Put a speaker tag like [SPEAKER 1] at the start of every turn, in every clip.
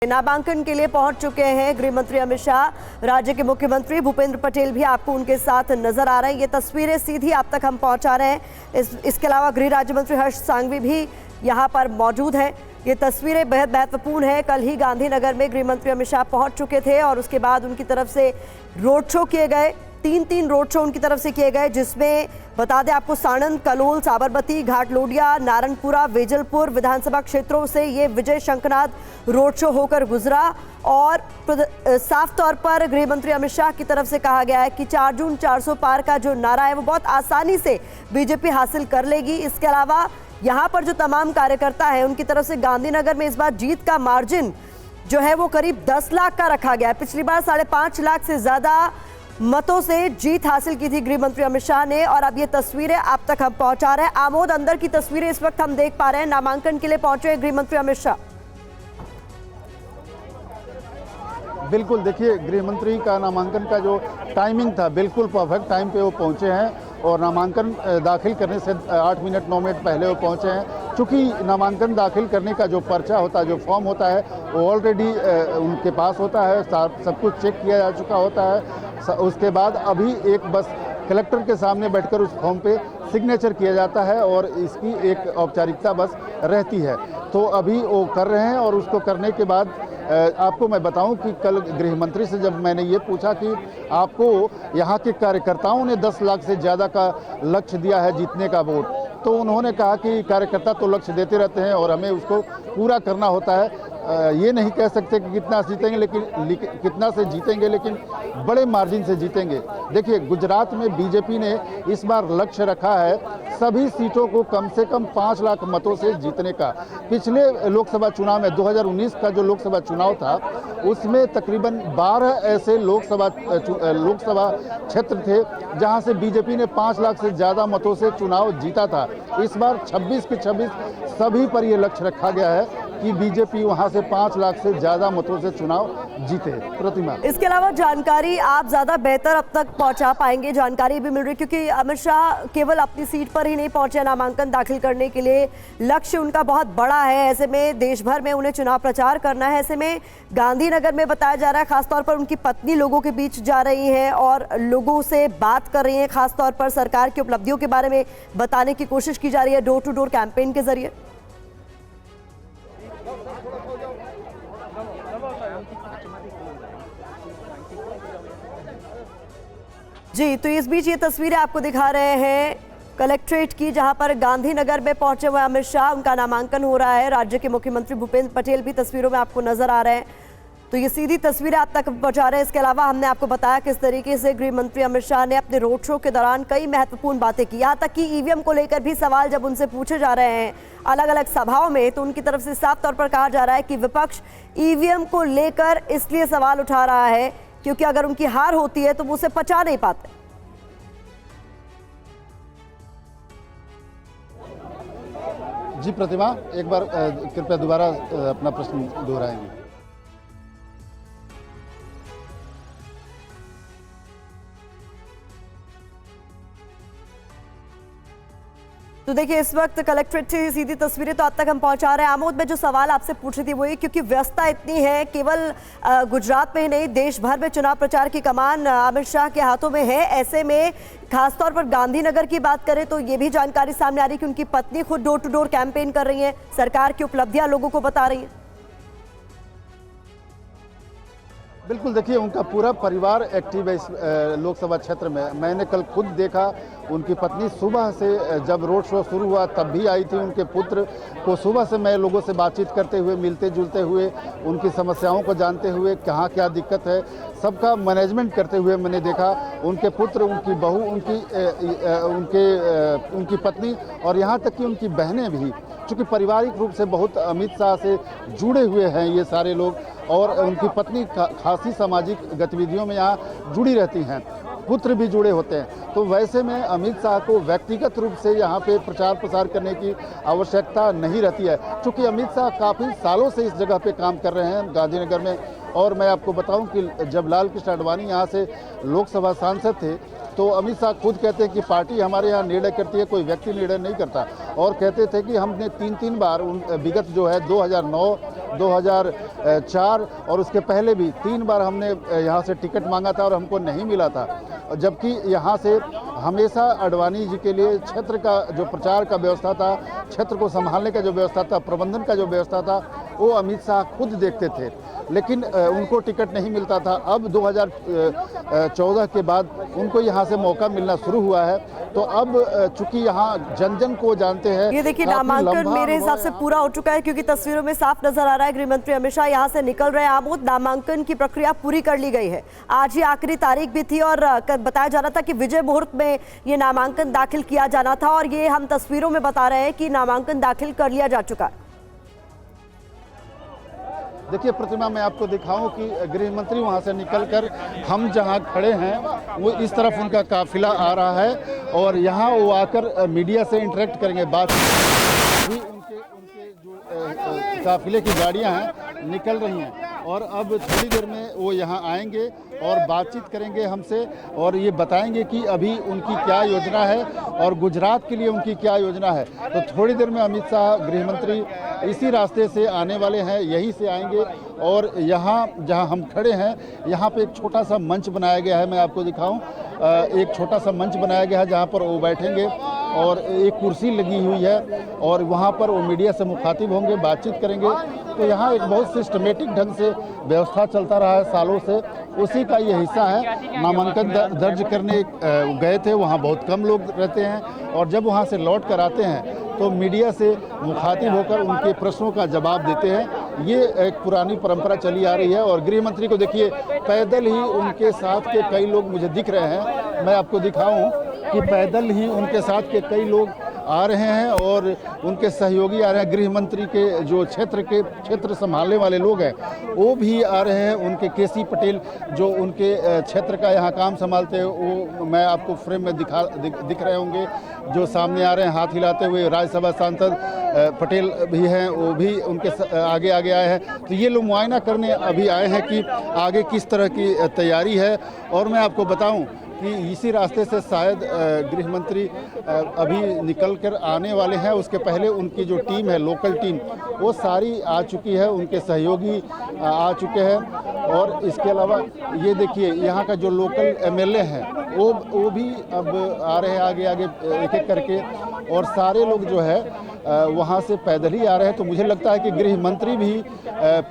[SPEAKER 1] नामांकन के लिए पहुंच चुके हैं गृह मंत्री अमित शाह। राज्य के मुख्यमंत्री भूपेंद्र पटेल भी आपको उनके साथ नजर आ रहे हैं। ये तस्वीरें सीधी आप तक हम पहुंचा रहे हैं। इसके अलावा गृह राज्य मंत्री हर्ष सांघवी भी यहां पर मौजूद हैं। ये तस्वीरें बेहद महत्वपूर्ण है। कल ही गांधीनगर में गृह मंत्री अमित शाह पहुंच चुके थे और उसके बाद उनकी तरफ से रोड शो किए गए। तीन रोड शो उनकी तरफ से किए गए, जिसमें बता दें आपको साणंद, कलोल, साबरमती, घाटलोडिया, नारायणपुरा, वेजलपुर विधानसभा क्षेत्रों से ये विजय शंखनाद रोड शो होकर गुजरा। और साफ तौर पर गृह मंत्री अमित शाह की तरफ से कहा गया है कि 4 जून 400 पार का जो नारा है वो बहुत आसानी से बीजेपी हासिल कर लेगी। इसके अलावा यहाँ पर जो तमाम कार्यकर्ता हैं उनकी तरफ से गांधीनगर में इस बार जीत का मार्जिन जो है वो करीब 10 लाख का रखा गया है। पिछली बार 5.5 लाख से ज्यादा मतों से जीत हासिल की थी गृह मंत्री अमित शाह ने। और अब ये तस्वीरें आप तक हम पहुंचा रहे हैं। आमोद, अंदर की तस्वीरें इस वक्त हम देख पा रहे हैं। नामांकन के लिए पहुंचे गृह मंत्री अमित शाह।
[SPEAKER 2] बिल्कुल, देखिए गृह मंत्री का नामांकन का जो टाइमिंग था बिल्कुल परफेक्ट टाइम पे वो पहुंचे हैं और नामांकन दाखिल करने से 8 मिनट 9 मिनट पहले वो पहुंचे हैं। चूँकि नामांकन दाखिल करने का जो पर्चा होता है, जो फॉर्म होता है, वो ऑलरेडी उनके पास होता है, सब कुछ चेक किया जा चुका होता है। उसके बाद अभी एक बस कलेक्टर के सामने बैठकर उस फॉर्म पे सिग्नेचर किया जाता है और इसकी एक औपचारिकता बस रहती है। तो अभी वो कर रहे हैं और उसको करने के बाद आपको मैं बताऊं कि कल गृह मंत्री से जब मैंने ये पूछा कि आपको यहाँ के कार्यकर्ताओं ने 10 लाख से ज़्यादा का लक्ष्य दिया है जीतने का वोट, तो उन्होंने कहा कि कार्यकर्ता तो लक्ष्य देते रहते हैं और हमें उसको पूरा करना होता है। ये नहीं कह सकते कि कितना जीतेंगे, लेकिन कितना से जीतेंगे, लेकिन बड़े मार्जिन से जीतेंगे। देखिए गुजरात में बीजेपी ने इस बार लक्ष्य रखा है सभी सीटों को कम से कम 5 लाख मतों से जीतने का। पिछले लोकसभा चुनाव में 2019 का जो लोकसभा चुनाव था उसमें तकरीबन 12 ऐसे लोकसभा क्षेत्र थे जहां से बीजेपी ने 5 लाख से ज़्यादा मतों से चुनाव जीता था। इस बार 26 के 26 सभी पर यह लक्ष्य रखा गया है कि बीजेपी वहां से 5 लाख से ज्यादा मतों से चुनाव जीते। प्रतिमा,
[SPEAKER 1] इसके अलावा जानकारी आप ज्यादा बेहतर अब तक पहुंचा पाएंगे। जानकारी भी मिल रही क्योंकि अमित शाह केवल अपनी सीट पर ही नहीं पहुंचे नामांकन दाखिल करने के लिए। लक्ष्य उनका बहुत बड़ा है। ऐसे में देश भर में उन्हें चुनाव प्रचार करना है। ऐसे में गांधीनगर में बताया जा रहा है खासतौर पर उनकी पत्नी लोगों के बीच जा रही है और लोगों से बात कर रही है। खासतौर पर सरकार की उपलब्धियों के बारे में बताने की कोशिश की जा रही है डोर टू डोर कैंपेन के जरिए। जी, तो इस बीच ये तस्वीरें आपको दिखा रहे हैं कलेक्ट्रेट की, जहां पर गांधीनगर में पहुंचे हुए अमित शाह, उनका नामांकन हो रहा है। राज्य के मुख्यमंत्री भूपेंद्र पटेल भी तस्वीरों में आपको नजर आ रहे हैं। तो ये सीधी तस्वीरें आप तक पहुंचा रहे हैं। इसके अलावा हमने आपको बताया किस तरीके से गृह मंत्री अमित शाह ने अपने रोड शो के दौरान कई महत्वपूर्ण बातें की। यहाँ तक कि ईवीएम को लेकर भी सवाल जब उनसे पूछे जा रहे हैं अलग अलग सभाओं में, तो उनकी तरफ से साफ तौर पर कहा जा रहा है कि विपक्ष ईवीएम को लेकर इसलिए सवाल उठा रहा है क्योंकि अगर उनकी हार होती है तो वो उसे पचा नहीं पाते।
[SPEAKER 2] जी प्रतिमा, एक बार कृपया दोबारा अपना प्रश्न दोहराएंगे।
[SPEAKER 1] तो देखिए इस वक्त कलेक्ट्रेट से सीधी तस्वीरें तो अब तक हम पहुंचा रहे हैं। आमोद, में जो सवाल आपसे पूछ रही थी वो ये, क्योंकि व्यस्तता इतनी है, केवल गुजरात में ही नहीं देश भर में चुनाव प्रचार की कमान अमित शाह के हाथों में है। ऐसे में खासतौर पर गांधीनगर की बात करें तो ये भी जानकारी सामने आ रही है कि उनकी पत्नी खुद डोर टू डोर कैंपेन कर रही है, सरकार की उपलब्धियां लोगों को बता रही है।
[SPEAKER 2] बिल्कुल, देखिए उनका पूरा परिवार एक्टिव है इस लोकसभा क्षेत्र में। मैंने कल खुद देखा उनकी पत्नी सुबह से जब रोड शो शुरू हुआ तब भी आई थी। उनके पुत्र को सुबह से मैं लोगों से बातचीत करते हुए, मिलते जुलते हुए, उनकी समस्याओं को जानते हुए, कहाँ क्या दिक्कत है सबका मैनेजमेंट करते हुए मैंने देखा। उनके पुत्र, उनकी बहू, उनकी पत्नी और यहाँ तक कि उनकी बहनें भी, चूँकि पारिवारिक रूप से बहुत अमित शाह से जुड़े हुए हैं ये सारे लोग, और उनकी पत्नी खासी सामाजिक गतिविधियों में यहाँ जुड़ी रहती हैं, पुत्र भी जुड़े होते हैं। तो वैसे में अमित शाह को व्यक्तिगत रूप से यहाँ पे प्रचार प्रसार करने की आवश्यकता नहीं रहती है, क्योंकि अमित शाह काफ़ी सालों से इस जगह पे काम कर रहे हैं गांधीनगर में। और मैं आपको बताऊं कि जब लाल कृष्ण आडवाणी यहाँ से लोकसभा सांसद थे तो अमित शाह खुद कहते हैं कि पार्टी हमारे यहाँ निर्णय करती है, कोई व्यक्ति निर्णय नहीं करता। और कहते थे कि हमने 3 बार विगत जो है 2009 2004 और उसके पहले भी 3 बार हमने यहाँ से टिकट मांगा था और हमको नहीं मिला था, जबकि यहाँ से हमेशा अडवाणी जी के लिए क्षेत्र का जो प्रचार का व्यवस्था था, क्षेत्र को संभालने का जो व्यवस्था था, प्रबंधन का जो व्यवस्था था, वो अमित शाह खुद देखते थे, लेकिन उनको टिकट नहीं मिलता था। अब 2014 के बाद उनको यहाँ से मौका मिलना शुरू हुआ है, तो अब चूंकि यहाँ जन जन को जानते हैं।
[SPEAKER 1] ये देखिए नामांकन मेरे हिसाब से पूरा हो चुका है, क्योंकि तस्वीरों में साफ नजर आ रहा है गृह मंत्री अमित शाह यहाँ से निकल रहे हैं। आमोद, नामांकन की प्रक्रिया पूरी कर ली गई है, आज ही आखिरी तारीख भी थी और बताया जा रहा था कि विजय मुहूर्त में ये नामांकन दाखिल किया जाना था, और ये हम तस्वीरों में बता रहे हैं कि नामांकन दाखिल कर लिया जा चुका है।
[SPEAKER 2] देखिए प्रतिमा, मैं आपको दिखाऊं कि गृह मंत्री वहां से निकलकर हम जहां खड़े हैं वो इस तरफ उनका काफिला आ रहा है, और यहां वो आकर मीडिया से इंटरेक्ट करेंगे। बात भी उनके जो काफिले की गाड़ियां हैं निकल रही हैं, और अब थोड़ी देर में वो यहाँ आएंगे और बातचीत करेंगे हमसे, और ये बताएंगे कि अभी उनकी क्या योजना है और गुजरात के लिए उनकी क्या योजना है। तो थोड़ी देर में अमित शाह गृह मंत्री इसी रास्ते से आने वाले हैं, यहीं से आएंगे, और यहाँ जहाँ हम खड़े हैं यहाँ पे एक छोटा सा मंच बनाया गया है, मैं आपको दिखाऊं। एक छोटा सा मंच बनाया गया है जहाँ पर वो बैठेंगे, और एक कुर्सी लगी हुई है, और वहाँ पर वो मीडिया से मुखातिब होंगे, बातचीत करेंगे। तो यहाँ एक बहुत सिस्टमेटिक ढंग से व्यवस्था चलता रहा है सालों से, उसी का ये हिस्सा है। नामांकन दर्ज करने गए थे, वहाँ बहुत कम लोग रहते हैं, और जब वहाँ से लौट कर आते हैं तो मीडिया से मुखातिब होकर उनके प्रश्नों का जवाब देते हैं। ये एक पुरानी परंपरा चली आ रही है, और गृह मंत्री को देखिए पैदल ही उनके साथ के कई लोग मुझे दिख रहे हैं। मैं आपको दिखाऊं कि पैदल ही उनके साथ के कई लोग आ रहे हैं, और उनके सहयोगी आ रहे हैं। गृह मंत्री के जो क्षेत्र संभालने वाले लोग हैं वो भी आ रहे हैं। उनके केसी पटेल जो उनके क्षेत्र का यहाँ काम संभालते हैं, वो मैं आपको फ्रेम में दिख रहे होंगे, जो सामने आ रहे हैं हाथ हिलाते हुए। राज्यसभा सांसद पटेल भी हैं, वो भी उनके आगे आए हैं। तो ये लोग मुआयना करने अभी आए हैं कि आगे किस तरह की तैयारी है। और मैं आपको बताऊं कि इसी रास्ते से शायद गृह मंत्री अभी निकल कर आने वाले हैं। उसके पहले उनकी जो टीम है, लोकल टीम, वो सारी आ चुकी है, उनके सहयोगी आ चुके हैं। और इसके अलावा ये देखिए यहाँ का जो लोकल एमएलए हैं वो भी अब आ रहे हैं आगे एक एक करके, और सारे लोग जो है वहाँ से पैदल ही आ रहे हैं। तो मुझे लगता है कि गृह मंत्री भी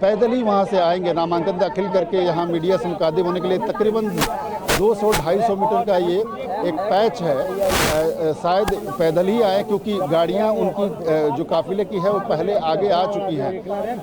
[SPEAKER 2] पैदल ही वहाँ से आएंगे नामांकन दाखिल करके यहाँ मीडिया से मुखातिब होने के लिए। तकरीबन 200-250 मीटर का ये एक पैच है, शायद पैदल ही आए, क्योंकि गाड़ियाँ उनकी जो काफिले की है वो पहले आगे आ चुकी हैं।